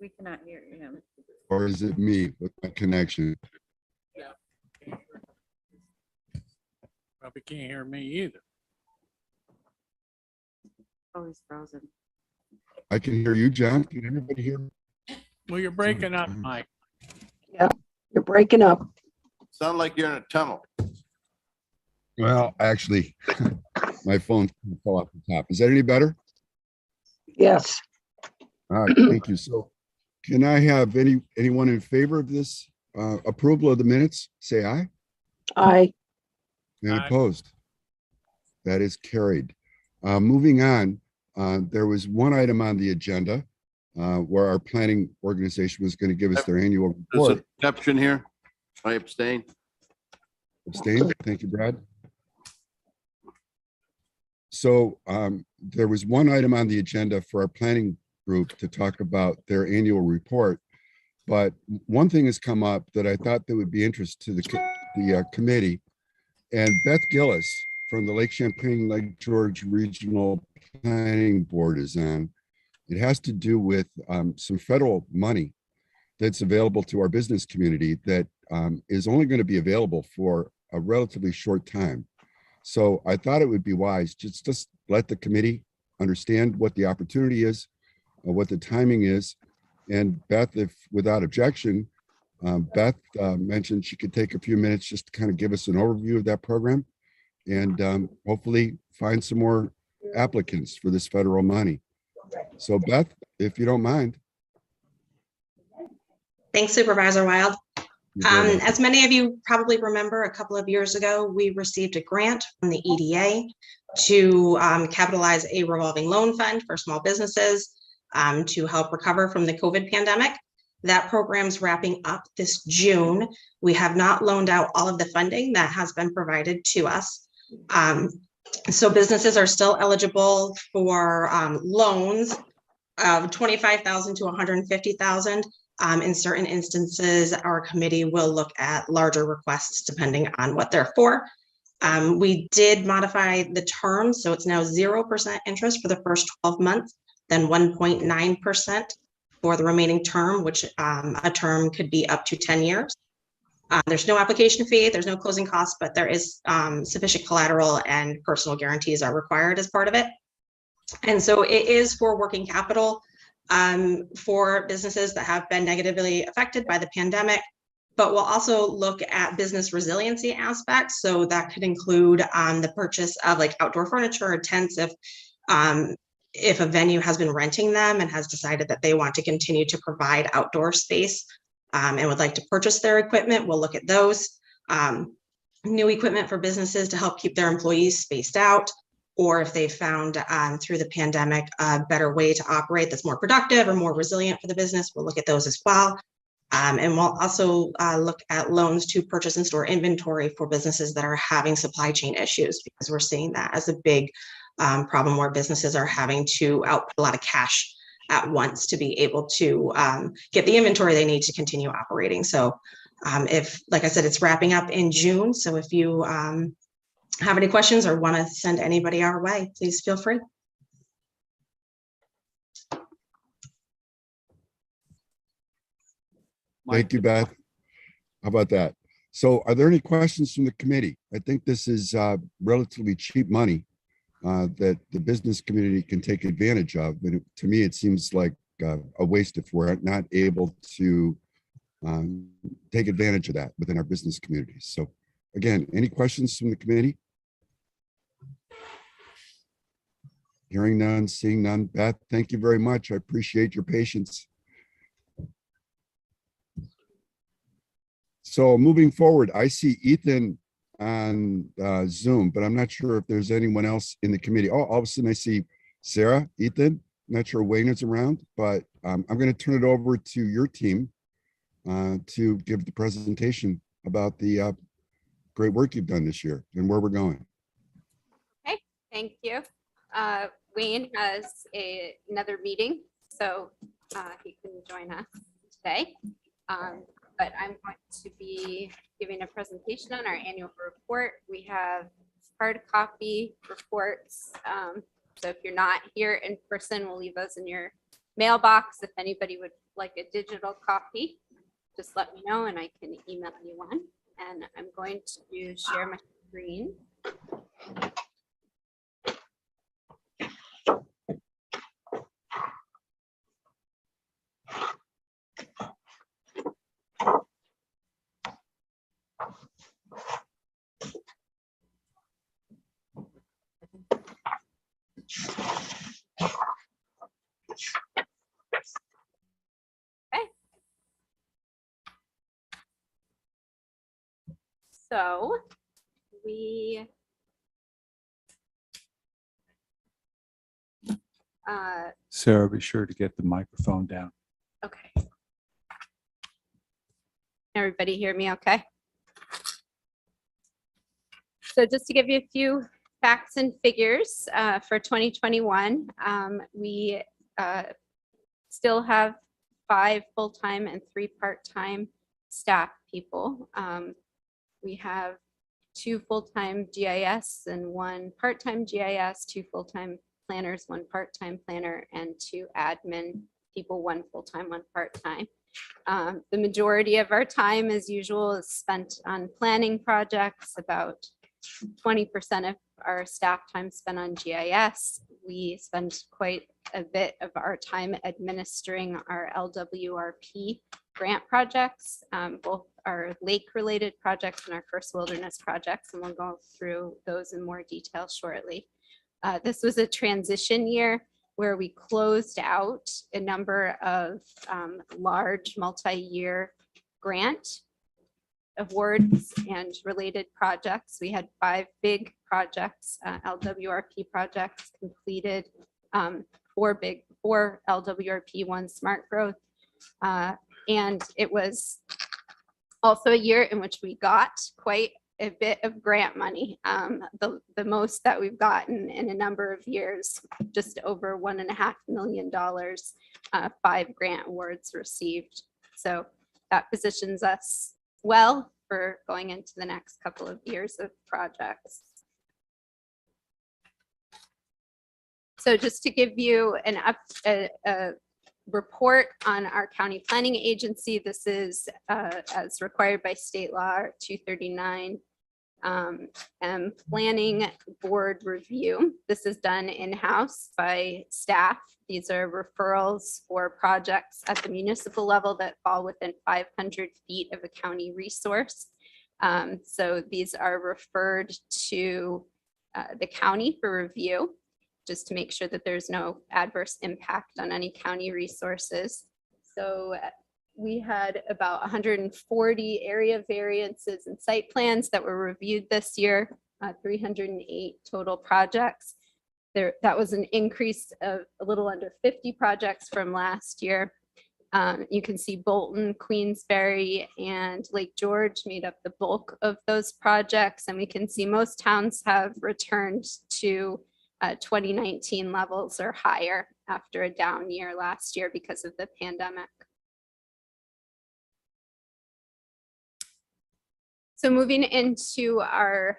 We cannot hear him. Or is it me with my connection? Probably can't hear me either. Oh, he's frozen. I can hear you, John. Can everybody hear me? Well, you're breaking up, Mike. Yeah, you're breaking up. Sound like you're in a tunnel. Well, actually, my phone fell off the top. Is that any better? Yes, All right, thank you. So can I have anyone in favor of this approval of the minutes? Say aye. I, Any Aye. opposed? That is carried. Moving on, there was one item on the agenda where our planning organization was going to give us their annual There's report. an exception here. I abstain. Abstain. Thank you, Brad. So there was one item on the agenda for our planning group to talk about their annual report. But one thing has come up that I thought that would be interest to the committee. And Beth Gillis from the Lake Champlain Lake George Regional Planning Board is on. It has to do with some federal money that's available to our business community that is only going to be available for a relatively short time. So I thought it would be wise just let the committee understand what the opportunity is, what the timing is. And Beth, if without objection, Beth mentioned she could take a few minutes just to kind of give us an overview of that program and hopefully find some more applicants for this federal money. So Beth, if you don't mind. Thanks, Supervisor Wild. You're very welcome. As many of you probably remember, a couple of years ago, we received a grant from the EDA to capitalize a revolving loan fund for small businesses to help recover from the COVID pandemic. That program's wrapping up this June. We have not loaned out all of the funding that has been provided to us. So businesses are still eligible for loans of $25,000 to $150,000. In certain instances, our committee will look at larger requests depending on what they're for. We did modify the term, so it's now 0% interest for the first 12 months, then 1.9% for the remaining term, which a term could be up to 10 years. There's no application fee, there's no closing costs, but there is sufficient collateral and personal guarantees are required as part of it. And so it is for working capital for businesses that have been negatively affected by the pandemic, but we'll also look at business resiliency aspects. So that could include the purchase of like outdoor furniture or tents if a venue has been renting them and has decided that they want to continue to provide outdoor space and would like to purchase their equipment, we'll look at those. New equipment for businesses to help keep their employees spaced out, or if they found through the pandemic a better way to operate that's more productive or more resilient for the business, we'll look at those as well. And we'll also look at loans to purchase and store inventory for businesses that are having supply chain issues, because we're seeing that as a big problem where businesses are having to output a lot of cash at once to be able to get the inventory they need to continue operating. So if, like I said, it's wrapping up in June. So if you have any questions or want to send anybody our way, please feel free. Thank you, Beth. How about that? So are there any questions from the committee? I think this is relatively cheap money that the business community can take advantage of. But to me, it seems like a waste if we're not able to take advantage of that within our business communities. So again, any questions from the committee? Hearing none, seeing none. Beth, thank you very much. I appreciate your patience. So moving forward, I see Ethan on Zoom, but I'm not sure if there's anyone else in the committee. Oh, all of a sudden I see Sarah, Ethan. I'm not sure Wayne is around, but I'm going to turn it over to your team to give the presentation about the great work you've done this year and where we're going. Okay, thank you. Wayne has another meeting, so he can join us today. But I'm going to be giving a presentation on our annual report. We have hard copy reports. So if you're not here in person, we'll leave those in your mailbox. If anybody would like a digital copy, just let me know and I can email you one. And I'm going to share my screen. Okay. So we Sarah, be sure to get the microphone down. okay. Everybody hear me okay? So just to give you a few facts and figures for 2021, we still have 5 full-time and 3 part-time staff people. We have 2 full-time GIS and 1 part-time GIS, 2 full-time planners, 1 part-time planner, and 2 admin people, 1 full-time, 1 part-time. The majority of our time, as usual, is spent on planning projects. About 20% of our staff time spent on GIS. We spend quite a bit of our time administering our LWRP grant projects, both our lake-related projects and our first wilderness projects, and we'll go through those in more detail shortly. This was a transition year where we closed out a number of large multi-year grant awards and related projects. We had 5 big projects, LWRP projects completed, 4 LWRP, 1 smart growth. And it was also a year in which we got quite a bit of grant money, the most that we've gotten in a number of years, just over $1.5 million, 5 grant awards received. So that positions us well for going into the next couple of years of projects. So just to give you a report on our county planning agency, this is as required by state law 239 and planning board review. This is done in-house by staff. These are referrals for projects at the municipal level that fall within 500 feet of a county resource. So these are referred to the county for review, just to make sure that there's no adverse impact on any county resources. So we had about 140 area variances and site plans that were reviewed this year, 308 total projects. That was an increase of a little under 50 projects from last year. You can see Bolton, Queensbury, and Lake George made up the bulk of those projects. And we can see most towns have returned to 2019 levels or higher after a down year last year because of the pandemic. So moving into our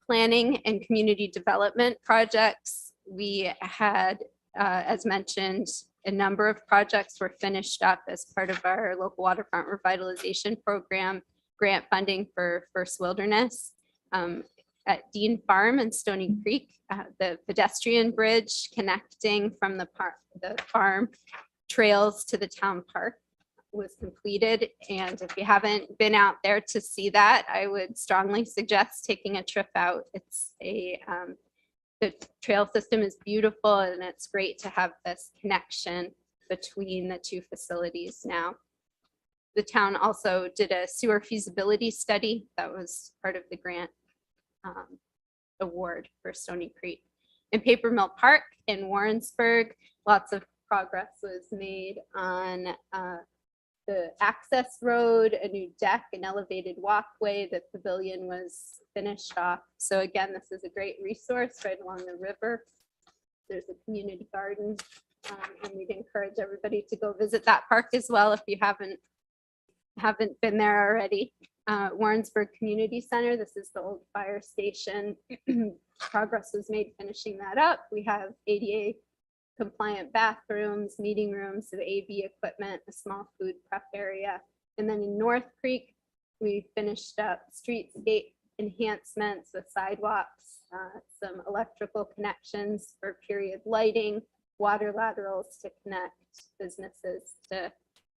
planning and community development projects, we had, as mentioned, a number of projects were finished up as part of our local waterfront revitalization program, grant funding for First Wilderness. At Dean Farm and Stony Creek, the pedestrian bridge connecting from the farm trails to the town park was completed. And if you haven't been out there to see that, I would strongly suggest taking a trip out. It's the trail system is beautiful, and it's great to have this connection between the 2 facilities now. The town also did a sewer feasibility study that was part of the grant award for Stony Creek. In Paper Mill Park in Warrensburg, lots of progress was made on the access road, a new deck, an elevated walkway. The pavilion was finished off. So again, this is a great resource right along the river. There's a community garden, and we'd encourage everybody to go visit that park as well if you haven't been there already. Warrensburg Community Center, this is the old fire station. Progress was made finishing that up. We have ADA compliant bathrooms, meeting rooms, some AV equipment, a small food prep area. And then in North Creek, we finished up streetscape enhancements with sidewalks, some electrical connections for period lighting, water laterals to connect businesses to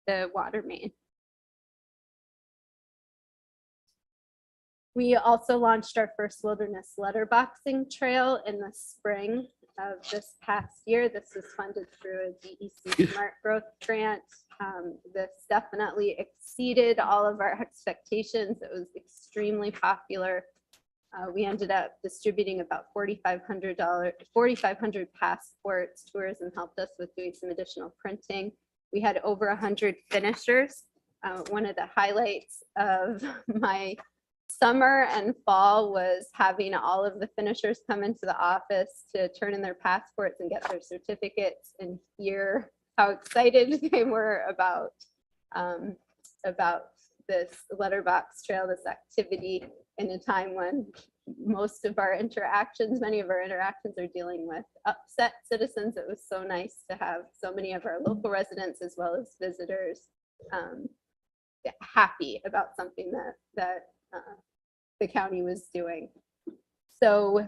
the water main. We also launched our first wilderness letterboxing trail in the spring of this past year. This was funded through a DEC Smart Growth Grant. This definitely exceeded all of our expectations. It was extremely popular. We ended up distributing about $4,500 passports. Tourism helped us with doing some additional printing. We had over 100 finishers. One of the highlights of my summer and fall was having all of the finishers come into the office to turn in their passports and get their certificates and hear how excited they were about this letterbox trail, this activity, in a time when most of our interactions, many of our interactions are dealing with upset citizens. It was so nice to have so many of our local residents as well as visitors happy about something that the county was doing. So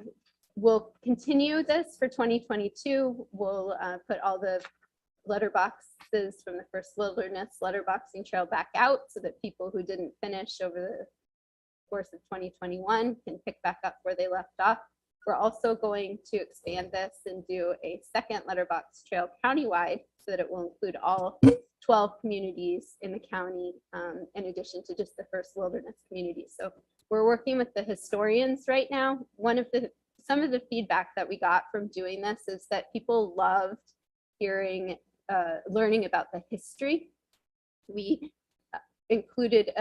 we'll continue this for 2022. We'll put all the letterboxes from the first wilderness letterboxing trail back out so that people who didn't finish over the course of 2021 can pick back up where they left off. We're also going to expand this and do a second letterbox trail countywide so that it will include all 12 communities in the county, in addition to just the first wilderness community. So we're working with the historians right now. Some of the feedback that we got from doing this is that people loved learning about the history. We included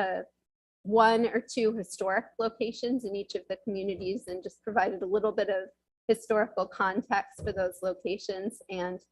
one or two historic locations in each of the communities and just provided a little bit of historical context for those locations. And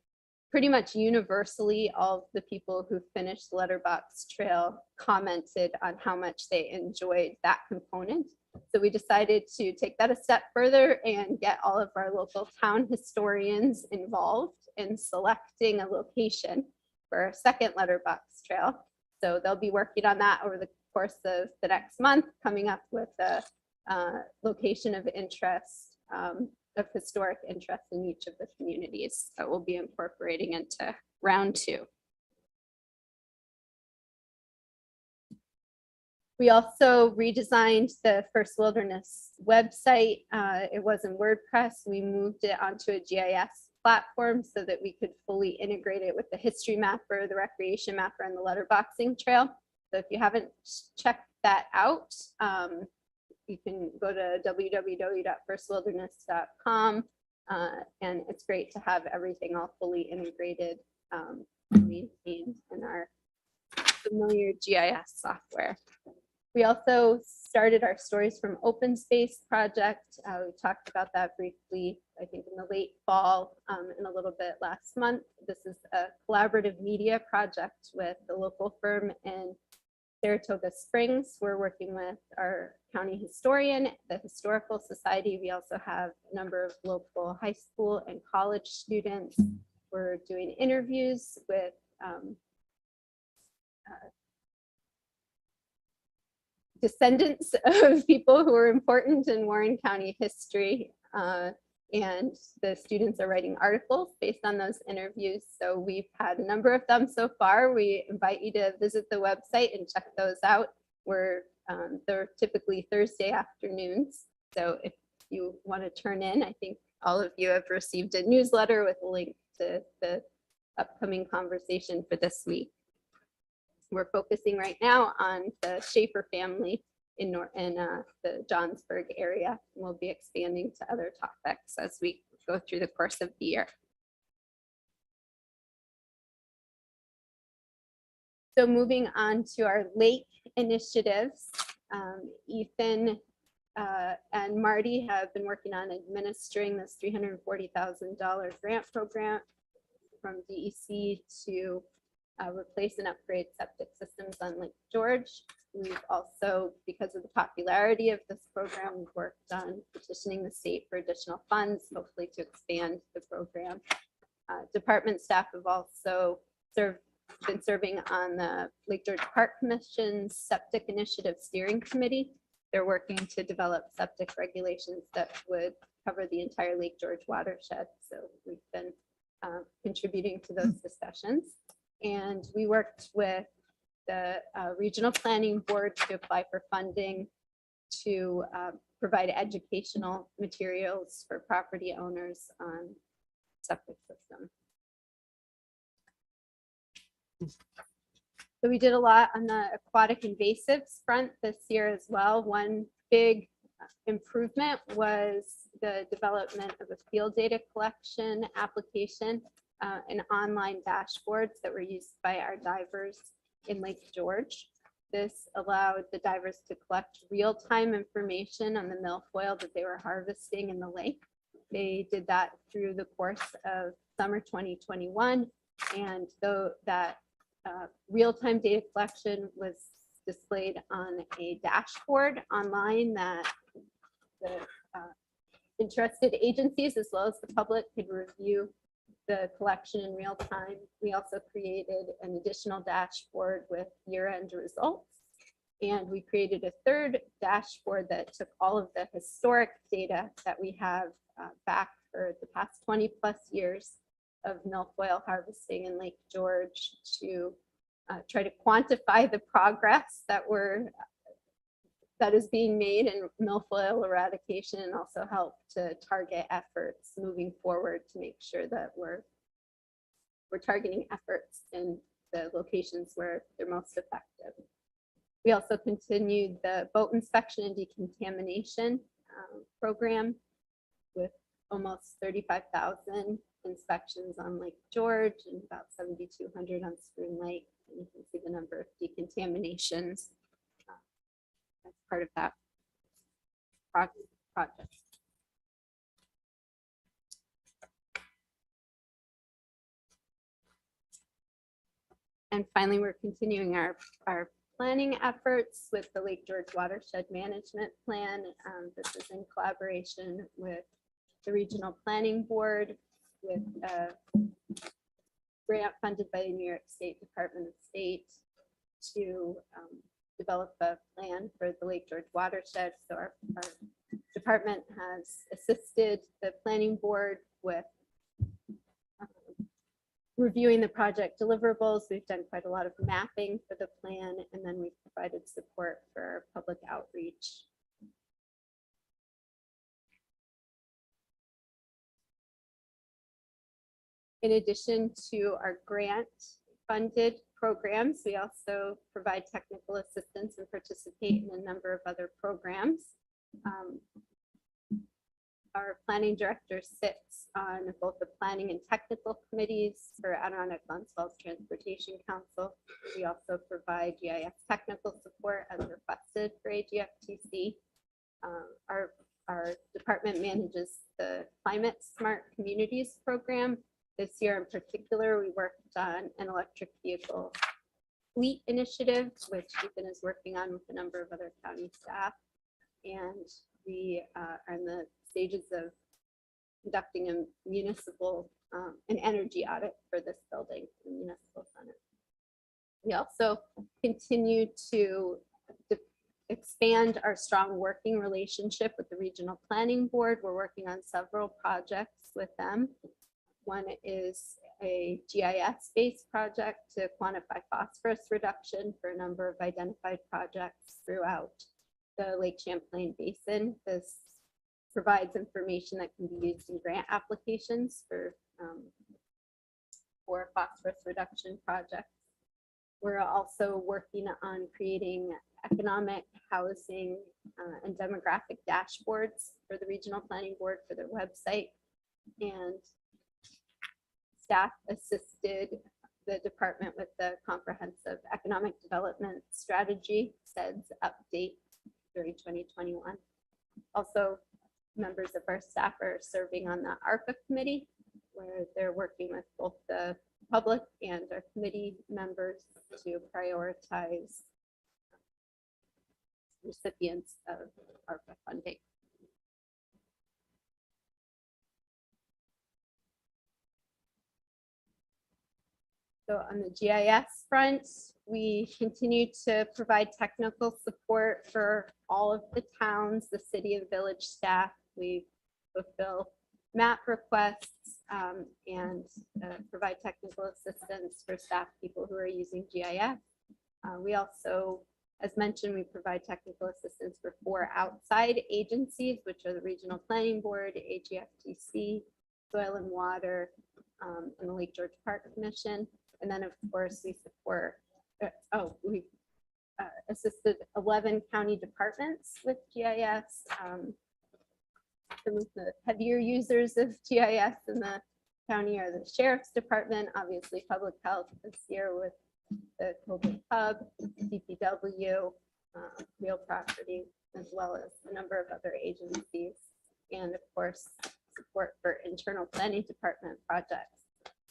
pretty much universally, all of the people who finished the letterbox trail commented on how much they enjoyed that component. So we decided to take that a step further and get all of our local town historians involved in selecting a location for our second letterbox trail. So they'll be working on that over the course of the next month, coming up with a location of interest, of historic interest in each of the communities that we'll be incorporating into round 2. We also redesigned the First Wilderness website. It was in WordPress. We moved it onto a GIS platform so that we could fully integrate it with the history mapper, the recreation mapper, and the letterboxing trail. So if you haven't checked that out, you can go to www.firstwilderness.com, and it's great to have everything all fully integrated and maintained in our familiar GIS software. We also started our Stories from Open Space project. We talked about that briefly, I think in the late fall and a little bit last month. This is a collaborative media project with the local firm in Saratoga Springs. We're working with our county historian, the Historical Society. We also have a number of local high school and college students. We're doing interviews with descendants of people who are important in Warren County history. And the students are writing articles based on those interviews. So we've had a number of them so far. We invite you to visit the website and check those out. They're typically Thursday afternoons. So if you want to turn in, I think all of you have received a newsletter with a link to the upcoming conversation for this week. We're focusing right now on the Schaefer family in the Johnsburg area. We'll be expanding to other topics as we go through the course of the year. So moving on to our lake initiatives, Ethan and Marty have been working on administering this $340,000 grant program from DEC to replace and upgrade septic systems on Lake George. We've also, because of the popularity of this program, we've worked on petitioning the state for additional funds, hopefully to expand the program. Department staff have also been serving on the Lake George Park Commission's Septic Initiative Steering Committee. They're working to develop septic regulations that would cover the entire Lake George watershed. So we've been contributing to those discussions. And we worked with the Regional Planning Board to apply for funding to provide educational materials for property owners on septic system. So we did a lot on the aquatic invasives front this year as well. One big improvement was the development of a field data collection application and online dashboards that were used by our divers in Lake George. This allowed the divers to collect real-time information on the milfoil that they were harvesting in the lake. They did that through the course of summer 2021, and though that real-time data collection was displayed on a dashboard online that the interested agencies as well as the public could review the collection in real time. We also created an additional dashboard with year-end results. And we created a third dashboard that took all of the historic data that we have back for the past 20 plus years of milfoil harvesting in Lake George to try to quantify the progress that is being made in milfoil eradication, and also help to target efforts moving forward to make sure that we're targeting efforts in the locations where they're most effective. We also continued the boat inspection and decontamination program with almost 35,000 inspections on Lake George and about 7,200 on Spoon Lake. And you can see the number of decontaminations as part of that project. And finally, we're continuing our planning efforts with the Lake George Watershed Management Plan. This is in collaboration with the Regional Planning Board with a grant funded by the New York State Department of State to develop a plan for the Lake George watershed. So our department has assisted the planning board with reviewing the project deliverables. We've done quite a lot of mapping for the plan, and then we've provided support for public outreach. In addition to our grant-funded programs, we also provide technical assistance and participate in a number of other programs. Our planning director sits on both the planning and technical committees for Adirondack Glens Falls Transportation Council. We also provide GIS technical support as requested for AGFTC. Our department manages the Climate Smart Communities program. This year in particular, we worked on an electric vehicle fleet initiative, which Ethan is working on with a number of other county staff. And we are in the stages of conducting a municipal, an energy audit for this building, the municipal center. We also continue to expand our strong working relationship with the Regional Planning Board. We're working on several projects with them. One is a GIS-based project to quantify phosphorus reduction for a number of identified projects throughout the Lake Champlain Basin. This provides information that can be used in grant applications for phosphorus reduction projects. We're also working on creating economic, housing, and demographic dashboards for the Regional Planning Board for their website. And staff assisted the department with the comprehensive economic development strategy, SEDS update during 2021. Also, members of our staff are serving on the ARPA committee, where they're working with both the public and our committee members to prioritize recipients of ARPA funding. So on the GIS front, we continue to provide technical support for all of the towns, the city and village staff. We fulfill map requests and provide technical assistance for staff people who are using GIS. We also, as mentioned, we provide technical assistance for 4 outside agencies, which are the Regional Planning Board, AGFTC, Soil and Water, and the Lake George Park Commission. And then, of course, we support, we assisted 11 county departments with GIS. Some of the heavier users of GIS in the county are the Sheriff's Department, obviously Public Health this year with the COVID hub, DPW, real property, as well as a number of other agencies, and of course, support for internal planning department projects.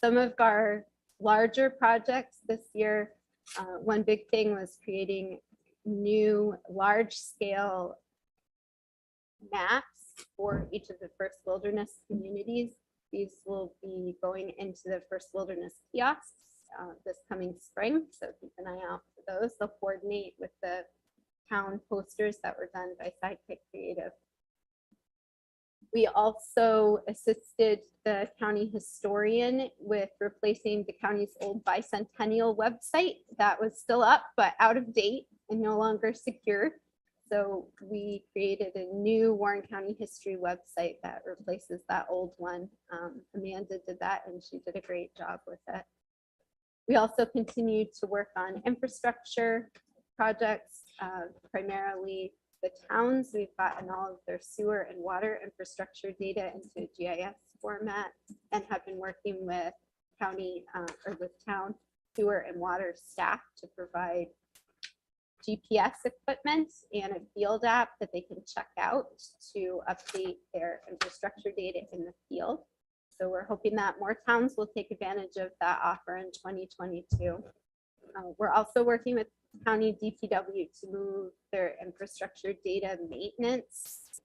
Some of our larger projects this year, one big thing was creating new large-scale maps for each of the First Wilderness communities. These will be going into the First Wilderness kiosks this coming spring, so keep an eye out for those. They'll coordinate with the town posters that were done by Sidekick Creative. We also assisted the county historian with replacing the county's old bicentennial website that was still up but out of date and no longer secure. So we created a new Warren County history website that replaces that old one. Amanda did that and she did a great job with it. We also continue to work on infrastructure projects, primarily the towns. We've gotten all of their sewer and water infrastructure data into GIS format and have been working with county or with town sewer and water staff to provide GPS equipment and a field app that they can check out to update their infrastructure data in the field. So we're hoping that more towns will take advantage of that offer in 2022. We're also working with county DPW to move their infrastructure data maintenance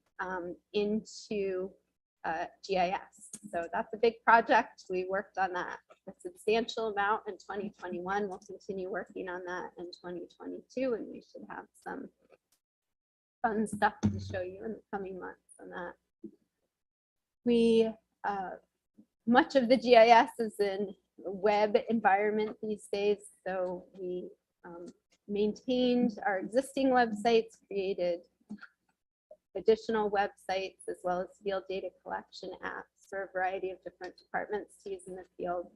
into GIS. So that's a big project. We worked on that a substantial amount in 2021. We'll continue working on that in 2022, and we should have some fun stuff to show you in the coming months on that. We much of the GIS is in web environment these days, so we maintained our existing websites, created additional websites, as well as field data collection apps for a variety of different departments to use in the field.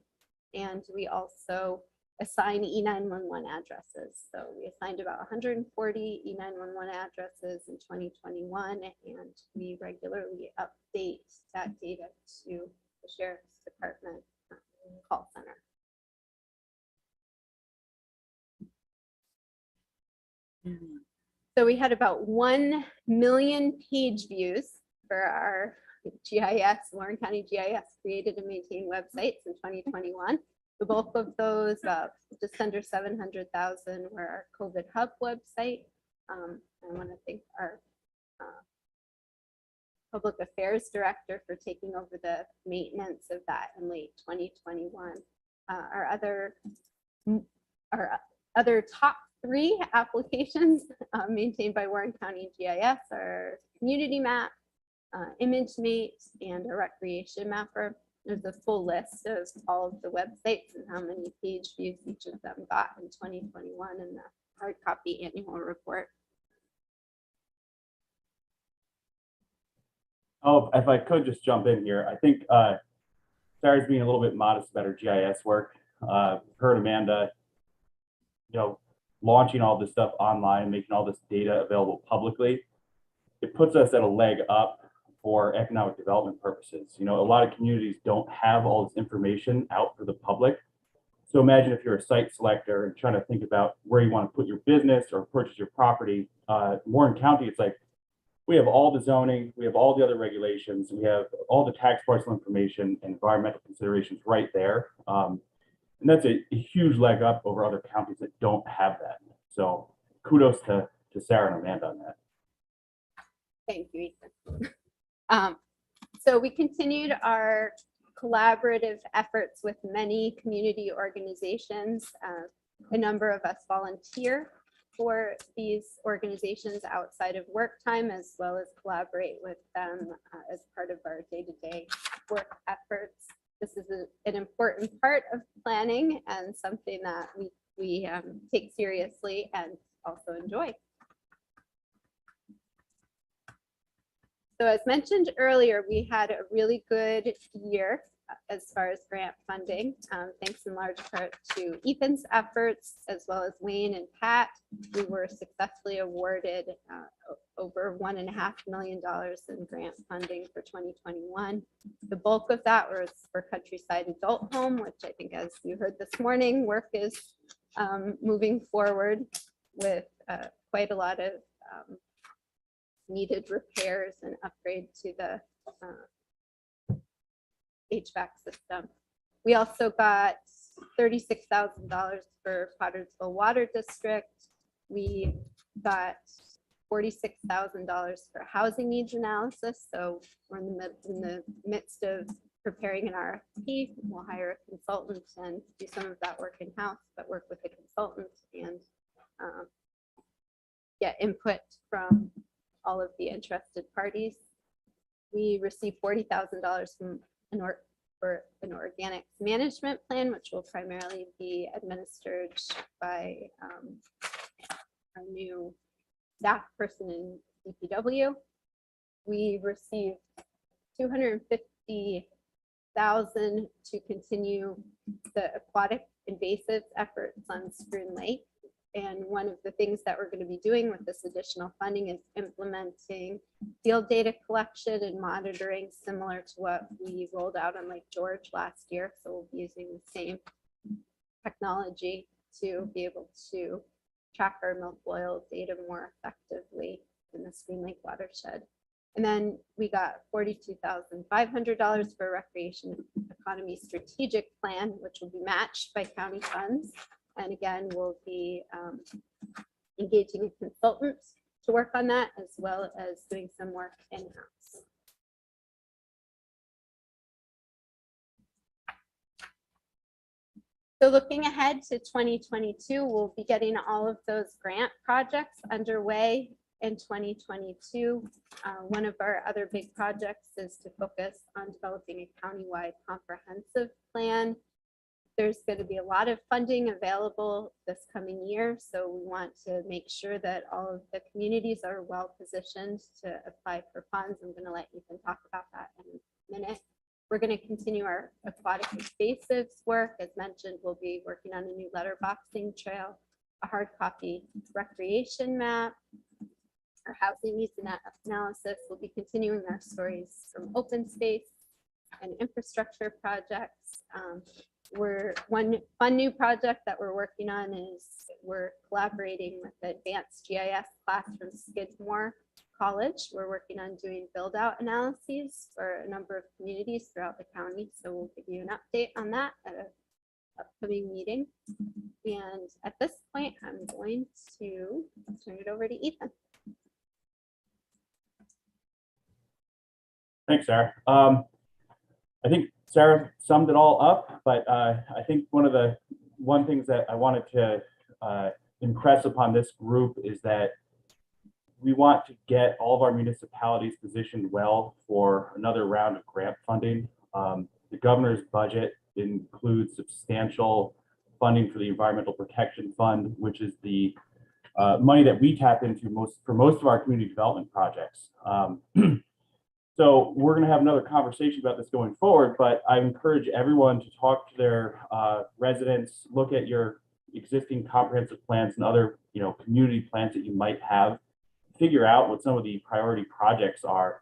And we also assign E911 addresses. So we assigned about 140 E911 addresses in 2021, and we regularly update that data to the Sheriff's Department call center. So we had about 1 million page views for our GIS, Warren County GIS created and maintained websites in 2021. The bulk of those, just under 700,000, were our COVID hub website. I want to thank our public affairs director for taking over the maintenance of that in late 2021. Our other top 3 applications maintained by Warren County GIS are Community Map, ImageMate, and a Recreation Mapper. There's a full list of all of the websites and how many page views each of them got in 2021 in the hard copy annual report. Oh, if I could just jump in here, I think Sarah's being a little bit modest about her GIS work. Heard Amanda, launching all this stuff online, making all this data available publicly. It puts us at a leg up for economic development purposes. A lot of communities don't have all this information out for the public. So imagine if you're a site selector and trying to think about where you want to put your business or purchase your property. Warren County, it's like, we have all the zoning, we have all the other regulations, we have all the tax parcel information and environmental considerations right there. And that's a huge leg up over other counties that don't have that. So kudos to Sarah and Amanda on that. Thank you, Ethan. So we continued our collaborative efforts with many community organizations. A number of us volunteer for these organizations outside of work time, as well as collaborate with them as part of our day-to-day work efforts. This is an important part of planning and something that we take seriously and also enjoy. So as mentioned earlier, we had a really good year as far as grant funding, thanks in large part to Ethan's efforts, as well as Wayne and Pat. We were successfully awarded over $1.5 million in grant funding for 2021. The bulk of that was for Countryside Adult Home, which I think, as you heard this morning, work is moving forward with quite a lot of needed repairs and upgrade to the HVAC system. We also got $36,000 for Pottersville Water District. We got $46,000 for housing needs analysis. So we're in the midst of preparing an RFP. We'll hire a consultant and do some of that work in-house, but work with a consultant and get input from all of the interested parties. We received $40,000 from for an organics management plan, which will primarily be administered by our new staff person in DPW. We received $250,000 to continue the aquatic invasives efforts on Spruce Lake. And one of the things that we're going to be doing with this additional funding is implementing field data collection and monitoring, similar to what we rolled out on Lake George last year. So we'll be using the same technology to be able to track our milk oil data more effectively in the Spruce Lake watershed. And then we got $42,500 for a recreation economy strategic plan, which will be matched by county funds. And again, we'll be engaging a consultant to work on that, as well as doing some work in-house. So looking ahead to 2022, we'll be getting all of those grant projects underway in 2022. One of our other big projects is to focus on developing a countywide comprehensive plan. There's going to be a lot of funding available this coming year, so we want to make sure that all of the communities are well positioned to apply for funds. I'm going to let Ethan talk about that in a minute. We're going to continue our aquatic invasives work. As mentioned, we'll be working on a new letterboxing trail, a hard copy recreation map, our housing needs analysis. We'll be continuing our stories from open space and infrastructure projects. One new project that we're working on is we're collaborating with the advanced GIS class from Skidmore College. We're working on doing build out analyses for a number of communities throughout the county. So we'll give you an update on that at an upcoming meeting. And at this point, I'm going to turn it over to Ethan. Thanks, Sarah. I think Sarah summed it all up, but I think one things that I wanted to impress upon this group is that we want to get all of our municipalities positioned well for another round of grant funding. The governor's budget includes substantial funding for the Environmental Protection Fund, which is the money that we tap into for most of our community development projects. So we're going to have another conversation about this going forward, but I encourage everyone to talk to their residents, look at your existing comprehensive plans and other community plans that you might have, figure out what some of the priority projects are.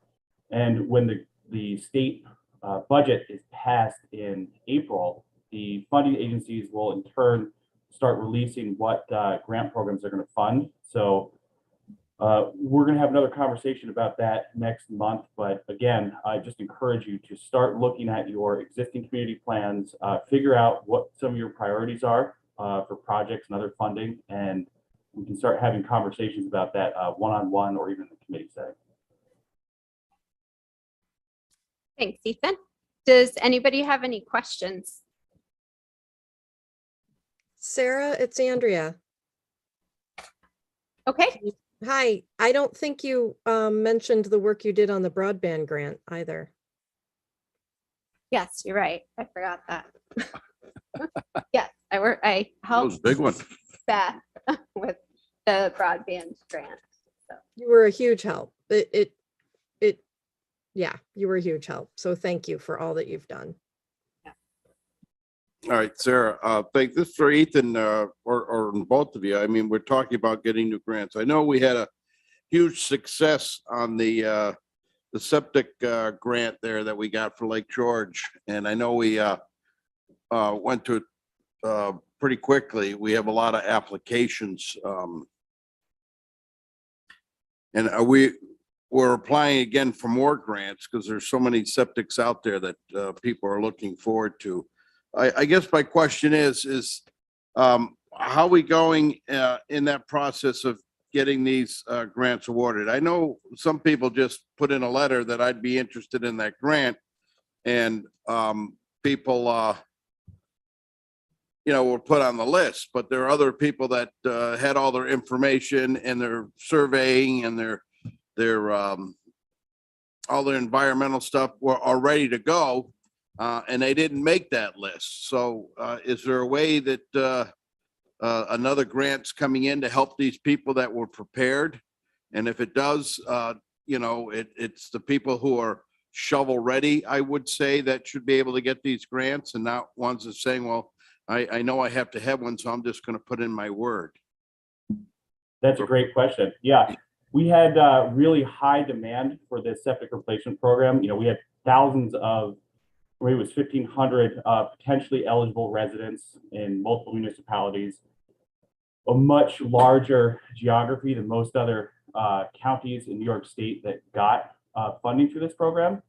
And when the state budget is passed in April, the funding agencies will in turn start releasing what grant programs they're going to fund. So we're going to have another conversation about that next month. But again, I just encourage you to start looking at your existing community plans, figure out what some of your priorities are for projects and other funding, and we can start having conversations about that one-on-one or even in the committee setting. Thanks, Ethan. Does anybody have any questions? Sarah, it's Andrea. Okay, Hi, I don't think you mentioned the work you did on the broadband grant either. yes, you're right. I forgot that. Yes, I That was helped a big one. Beth with the broadband grant. You were a huge help. Yeah, you were a huge help. So thank you for all that you've done. All right, Sarah, thank this for Ethan, or both of you. I mean, we're talking about getting new grants. I know we had a huge success on the septic grant there that we got for Lake George. And I know we went to it pretty quickly. We have a lot of applications. And we're applying again for more grants because there's so many septics out there that people are looking forward to. I guess my question is how are we going in that process of getting these grants awarded? I know some people just put in a letter that I'd be interested in that grant, and people were put on the list, but there are other people that had all their information and their surveying and their all their environmental stuff are ready to go, and they didn't make that list. So is there a way that another grant's coming in to help these people that were prepared? And if it does, it's the people who are shovel ready, I would say, that should be able to get these grants, and not ones that saying, well, I know I have to have one, so I'm just going to put in my word. That's a great question. Yeah, we had really high demand for this septic replacement program. We had thousands of, or it was 1,500 potentially eligible residents in multiple municipalities, a much larger geography than most other counties in New York State that got funding for this program.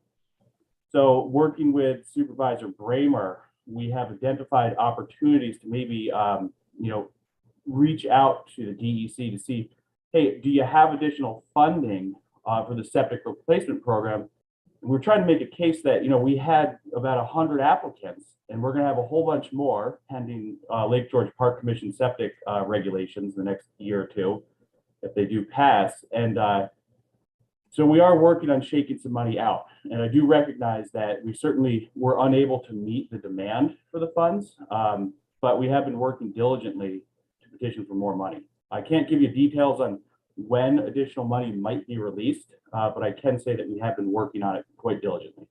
So working with Supervisor Bramer, we have identified opportunities to maybe, reach out to the DEC to see, hey, do you have additional funding for the septic replacement program? And we're trying to make a case that, we had about 100 applicants, and we're going to have a whole bunch more pending Lake George Park Commission septic regulations in the next year or two, if they do pass. And so we are working on shaking some money out. And I do recognize that we certainly were unable to meet the demand for the funds, but we have been working diligently to petition for more money. I can't give you details on when additional money might be released, but I can say that we have been working on it quite diligently.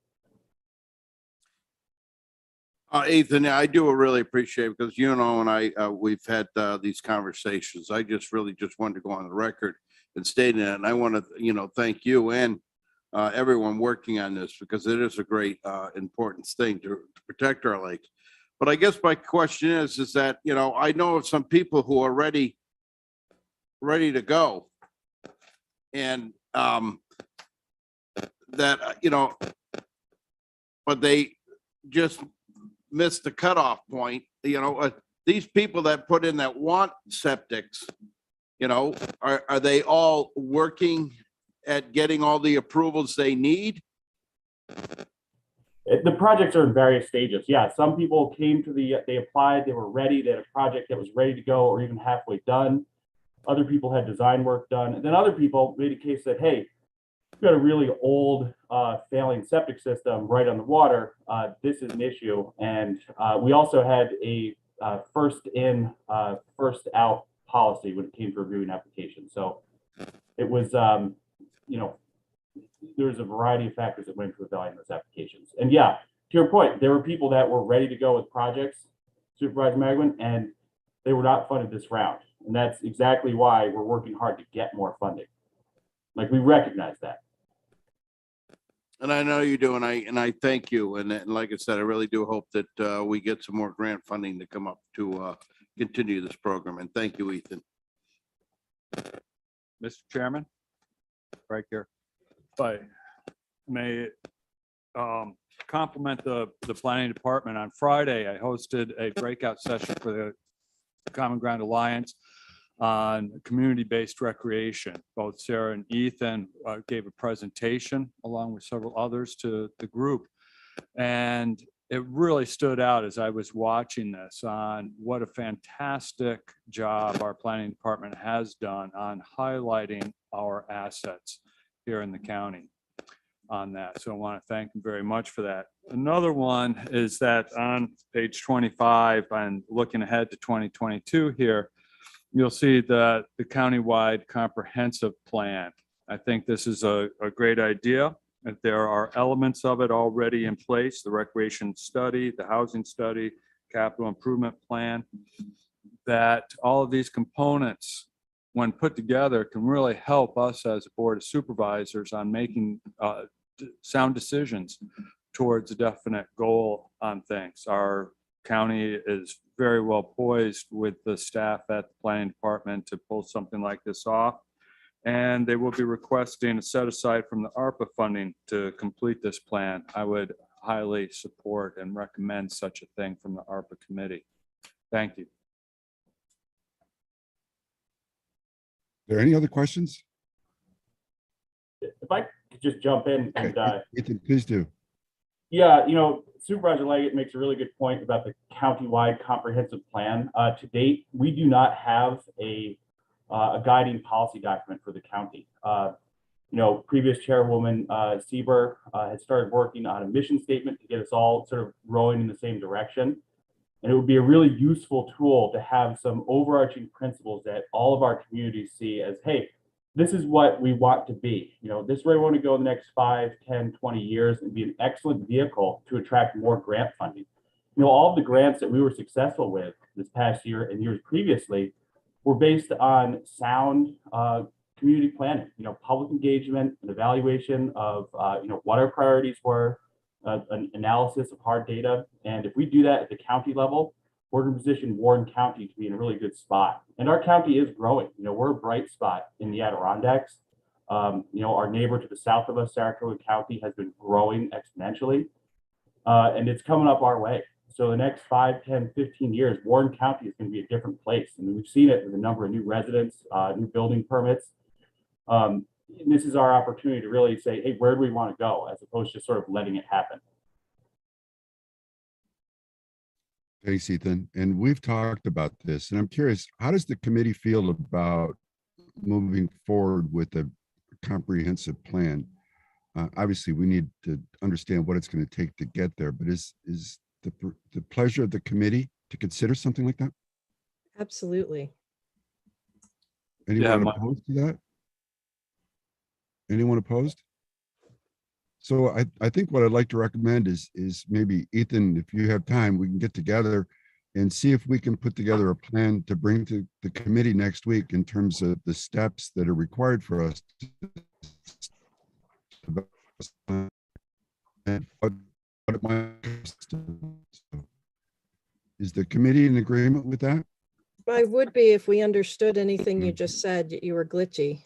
Ethan, I do really appreciate it because and we've had these conversations. I just really wanted to go on the record and state it, and I want to thank you and everyone working on this, because it is a great important thing to protect our lakes. But I guess my question is that I know of some people who are ready to go, and that but they just missed the cutoff point. These people that put in that want septics, are they all working at getting all the approvals they need? The projects are in various stages. Yeah, some people came to they applied, they were ready, they had a project that was ready to go or even halfway done. Other people had design work done. And then other people made a case that, hey, we've got a really old failing septic system right on the water. This is an issue. And we also had a first in, first out policy when it came to reviewing applications. So it was, there was a variety of factors that went into evaluating those applications. And yeah, to your point, there were people that were ready to go with projects, Supervisor Magwin, and they were not funded this round. And that's exactly why we're working hard to get more funding. Like, we recognize that. And I know you do, and I thank you. And like I said, I really do hope that we get some more grant funding to come up to continue this program. And thank you, Ethan. Mr. Chairman, right here. If I may compliment the planning department. On Friday, I hosted a breakout session for the Common Ground Alliance on community-based recreation. Both Sarah and Ethan gave a presentation along with several others to the group. And it really stood out as I was watching this on what a fantastic job our planning department has done on highlighting our assets here in the county on that. So I want to thank them very much for that. Another one is that on page 25, and looking ahead to 2022 here, you'll see the countywide comprehensive plan. I think this is a great idea. If there are elements of it already in place, the recreation study, the housing study, capital improvement plan, that all of these components, when put together, can really help us as a board of supervisors on making sound decisions towards a definite goal on things. Our county is very well poised with the staff at the planning department to pull something like this off. And they will be requesting a set aside from the ARPA funding to complete this plan. I would highly support and recommend such a thing from the ARPA committee. Thank you. Are there any other questions? If I could just jump in and, Ethan, please do. yeah, you know, Supervisor Leggett makes a really good point about the countywide comprehensive plan. To date, we do not have a guiding policy document for the county. You know, previous chairwoman Sieber had started working on a mission statement to get us all sort of rowing in the same direction. And it would be a really useful tool to have some overarching principles that all of our communities see as, hey, this is what we want to be. You know, this is where we want to go in the next 5, 10, 20 years and be an excellent vehicle to attract more grant funding. You know, all of the grants that we were successful with this past year and years previously were based on sound community planning, you know, public engagement, an evaluation of, you know, what our priorities were, an analysis of hard data. And if we do that at the county level, we're going to position Warren County to be in a really good spot. And our county is growing. You know, we're a bright spot in the Adirondacks. You know, our neighbor to the south of us, Saratoga County, has been growing exponentially. And it's coming up our way. So the next 5, 10, 15 years, Warren County is going to be a different place. I mean, we've seen it with a number of new residents, new building permits. And this is our opportunity to really say, hey, where do we want to go, as opposed to sort of letting it happen. Thanks, Ethan. And we've talked about this, and I'm curious, how does the committee feel about moving forward with a comprehensive plan? Obviously, we need to understand what it's going to take to get there, but is the pleasure of the committee to consider something like that? Absolutely. Anyone opposed to that? Anyone opposed? So I think what I'd like to recommend is maybe, Ethan, if you have time, we can get together and see if we can put together a plan to bring to the committee next week in terms of the steps that are required for us to, and what it might cost. Is the committee in agreement with that? I would be if we understood anything you just said. You were glitchy.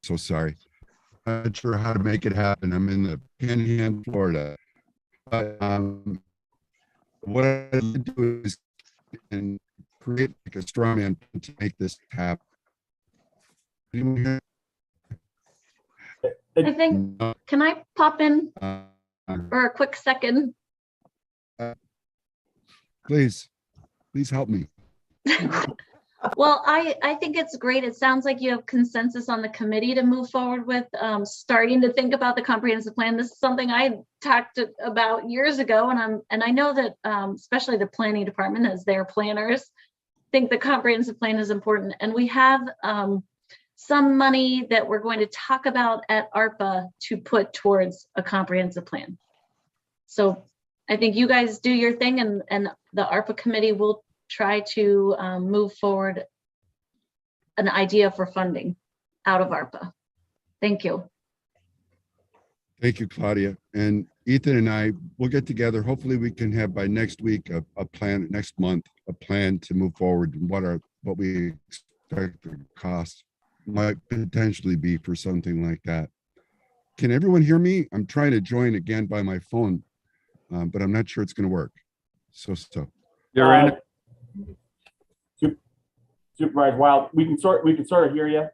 So sorry. I'm not sure how to make it happen. I'm in the Panhandle, Florida. But what I'd do is and create like a straw man to make this happen. Anyone here? I think, No. can I pop in Uh, for a quick second? please help me. Well, I think it's great. It sounds like you have consensus on the committee to move forward with, starting to think about the comprehensive plan. This is something I talked about years ago, and I know that especially the planning department, as their planners, think the comprehensive plan is important. And we have some money that we're going to talk about at ARPA to put towards a comprehensive plan. So I think you guys do your thing, and the ARPA committee will try to move forward an idea for funding out of ARPA. Thank you. Thank you, Claudia. And Ethan and I will get together. Hopefully we can have by next week a plan, next month, a plan to move forward and what we expect the cost might potentially be for something like that. Can everyone hear me? I'm trying to join again by my phone, but I'm not sure it's going to work. So. You're in. Supervisor Wild, we can sort of hear you.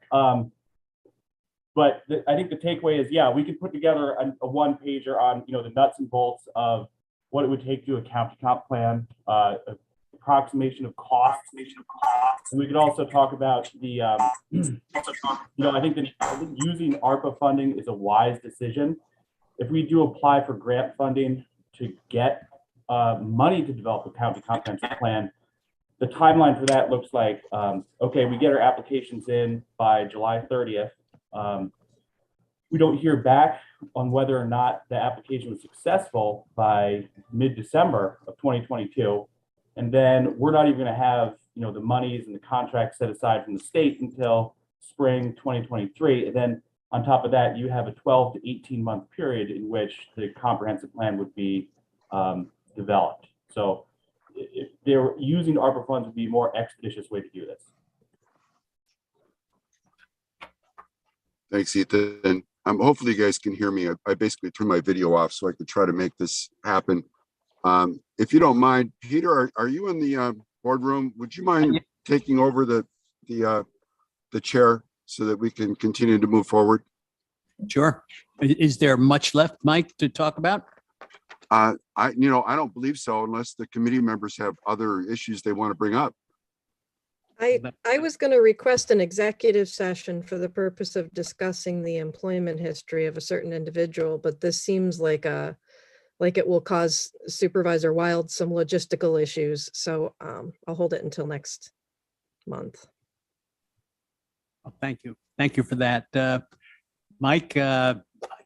But I think the takeaway is, yeah, we could put together a one pager on, the nuts and bolts of what it would take to do a county comp plan, approximation of costs. And we could also talk about the, I think using ARPA funding is a wise decision. If we do apply for grant funding to get money to develop a county comprehensive plan, the timeline for that looks like, okay, we get our applications in by July 30th. We don't hear back on whether or not the application was successful by mid-December of 2022. And then we're not even going to have, the monies and the contracts set aside from the state until spring 2023. And then on top of that, you have a 12 to 18 month period in which the comprehensive plan would be developed. So if they're using ARPA funds would be a more expeditious way to do this. Thanks, Ethan. Hopefully you guys can hear me. I basically turned my video off so I could try to make this happen. If you don't mind, Peter, are you in the boardroom? Would you mind taking over the chair so that we can continue to move forward? Sure. Is there much left, Mike, to talk about? I don't believe so, unless the committee members have other issues they want to bring up. I was going to request an executive session for the purpose of discussing the employment history of a certain individual, but this seems like it will cause Supervisor Wild some logistical issues. So I'll hold it until next month. Oh, thank you. Thank you for that. Mike, I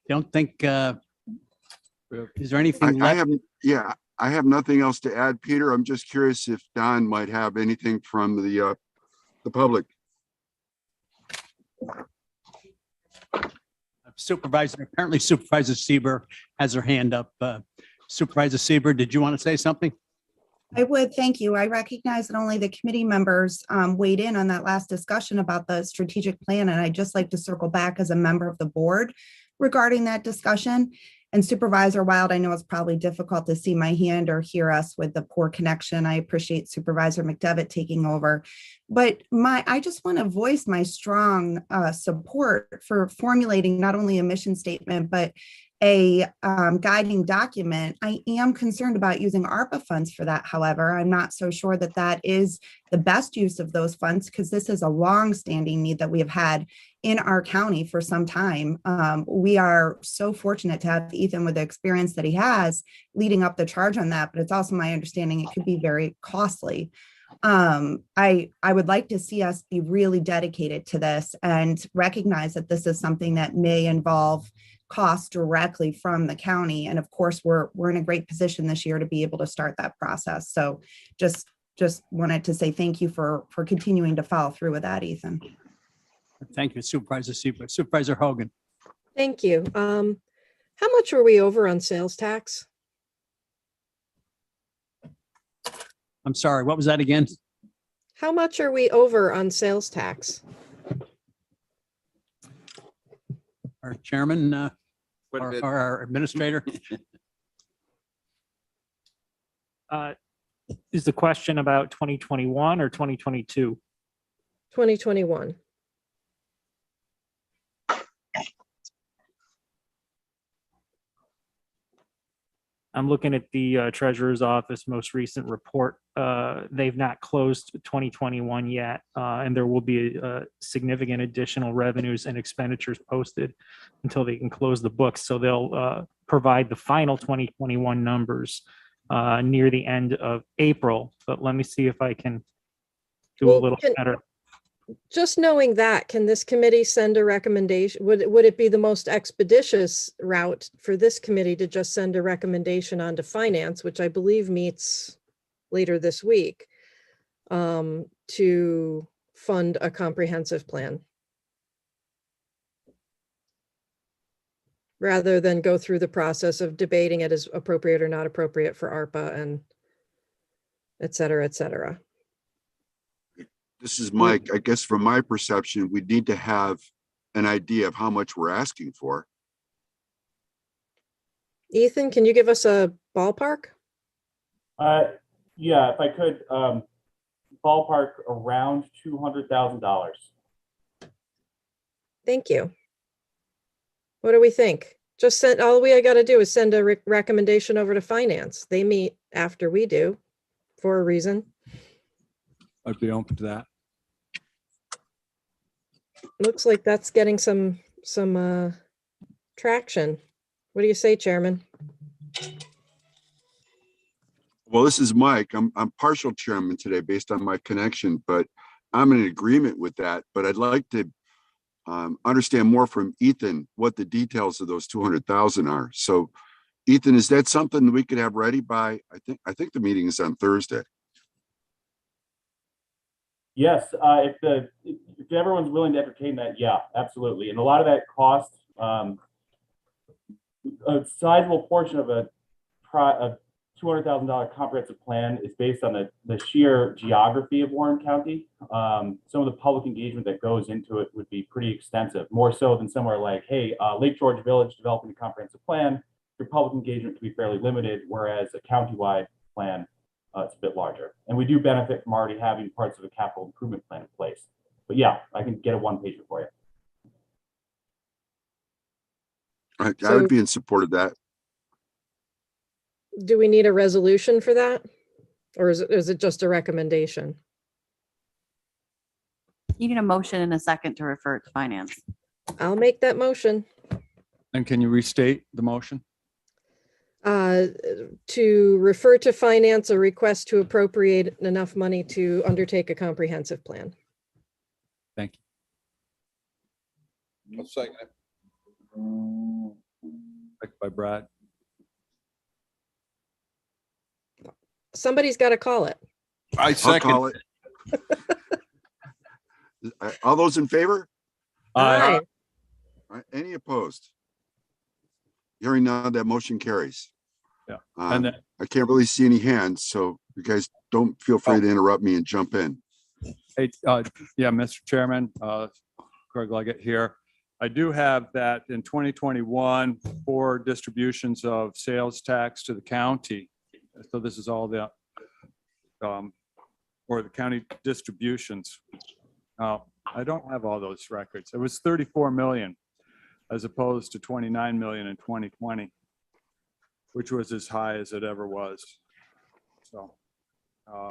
don't think, is there anything left? I have nothing else to add, Peter. I'm just curious if Don might have anything from the public. Apparently Supervisor Sieber has her hand up. Supervisor Sieber, did you want to say something? I would, thank you. I recognize that only the committee members weighed in on that last discussion about the strategic plan, and I'd just like to circle back as a member of the board regarding that discussion. And Supervisor Wild, I know it's probably difficult to see my hand or hear us with the poor connection. I appreciate Supervisor McDevitt taking over. But I just want to voice my strong support for formulating not only a mission statement, but a guiding document. I am concerned about using ARPA funds for that. However, I'm not so sure that that is the best use of those funds, because this is a long-standing need that we have had in our county for some time. We are so fortunate to have Ethan with the experience that he has leading up the charge on that, but it's also my understanding it could be very costly. I would like to see us be really dedicated to this and recognize that this is something that may involve costs directly from the county. And of course, we're in a great position this year to be able to start that process. So just wanted to say thank you for continuing to follow through with that, Ethan. Thank you, Supervisor Sieber. Supervisor Hogan. Thank you. How much are we over on sales tax? I'm sorry, what was that again? How much are we over on sales tax? Our chairman, or our administrator? Is the question about 2021 or 2022? 2021. I'm looking at the treasurer's office most recent report. They've not closed 2021 yet, and there will be significant additional revenues and expenditures posted until they can close the books. So they'll provide the final 2021 numbers near the end of April. But let me see if I can do a little better. Just knowing that, can this committee send a recommendation? Would it be the most expeditious route for this committee to just send a recommendation on to finance, which I believe meets later this week, to fund a comprehensive plan, rather than go through the process of debating it as appropriate or not appropriate for ARPA and et cetera, et cetera? This is Mike. I guess from my perception, we need to have an idea of how much we're asking for. Ethan, can you give us a ballpark? Yeah, if I could, ballpark around $200,000. Thank you. What do we think? Just send, all I gotta do is send a recommendation over to finance. They meet after we do for a reason. I'd be open to that. Looks like that's getting some traction. What do you say, Chairman? Well, this is Mike. I'm partial chairman today based on my connection, but I'm in agreement with that. But I'd like to understand more from Ethan what the details of those 200,000 are. So, Ethan, is that something that we could have ready by? I think the meeting is on Thursday. Yes, if everyone's willing to entertain that, yeah, absolutely. And a lot of that cost, a sizable portion of a $200,000 comprehensive plan is based on the sheer geography of Warren County. Some of the public engagement that goes into it would be pretty extensive, more so than somewhere like, hey, Lake George Village developing a comprehensive plan. Your public engagement can be fairly limited, whereas a countywide plan, it's a bit larger. And we do benefit from already having parts of a capital improvement plan in place. But yeah, I can get a one-pager for you. I would be in support of that. Do we need a resolution for that? Or is it just a recommendation? You need a motion and a second to refer it to finance. I'll make that motion. And can you restate the motion? To refer to finance a request to appropriate enough money to undertake a comprehensive plan. Thank you. I'll second it. Second by Brad. Somebody's got to call it. I I'll second call it. All those in favor? Aye. All right, any opposed? Hearing none, that motion carries. Yeah. And then, I can't really see any hands, so you guys don't feel free to interrupt me and jump in. hey, yeah, Mr. Chairman, Craig Leggett here. I do have that in 2021 for distributions of sales tax to the county. So this is all the, or the county distributions. I don't have all those records. It was 34 million as opposed to 29 million in 2020, which was as high as it ever was. So.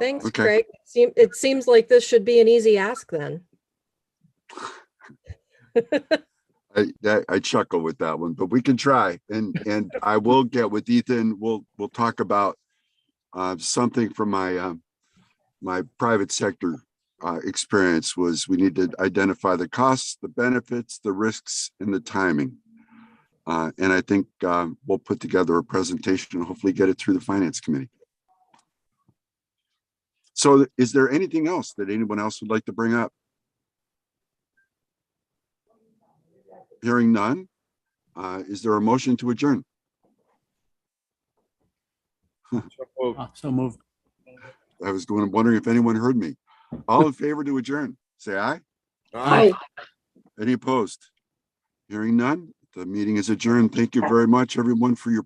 Thanks, Okay. Craig. It seems like this should be an easy ask then. I chuckle with that one, but we can try. And I will get with Ethan. We'll talk about something from my my private sector experience was we need to identify the costs, the benefits, the risks, and the timing. And I think we'll put together a presentation and hopefully get it through the finance committee. So is there anything else that anyone else would like to bring up? Hearing none, is there a motion to adjourn? So moved. I was wondering if anyone heard me. All in favor to adjourn, say aye. Aye. Any opposed? Hearing none, the meeting is adjourned. Thank you very much, everyone, for your